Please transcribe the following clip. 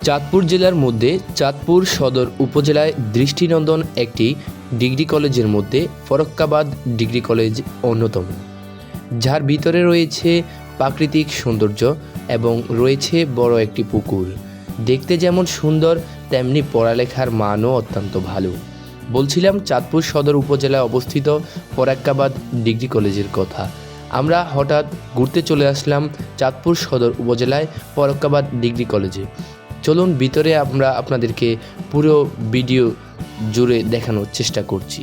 চাঁদপুর জেলার মধ্যে চাঁদপুর সদর উপজেলায় দৃষ্টিনন্দন একটি ডিগ্রি কলেজের মধ্যে ফরক্কাবাদ ডিগ্রি কলেজ অন্যতম, যার ভিতরে রয়েছে প্রাকৃতিক সৌন্দর্য এবং রয়েছে বড় একটি পুকুর। দেখতে যেমন সুন্দর, তেমনি পড়ালেখার মানও অত্যন্ত ভালো। বলছিলাম চাঁদপুর সদর উপজেলায় অবস্থিত ফরক্কাবাদ ডিগ্রি কলেজের কথা। আমরা হঠাৎ ঘুরতে চলে আসলাম চাঁদপুর সদর উপজেলায় ফরক্কাবাদ ডিগ্রি কলেজে। চলুন ভিতরে আমরা আপনাদেরকে পুরো ভিডিও জুড়ে দেখানোর চেষ্টা করছি।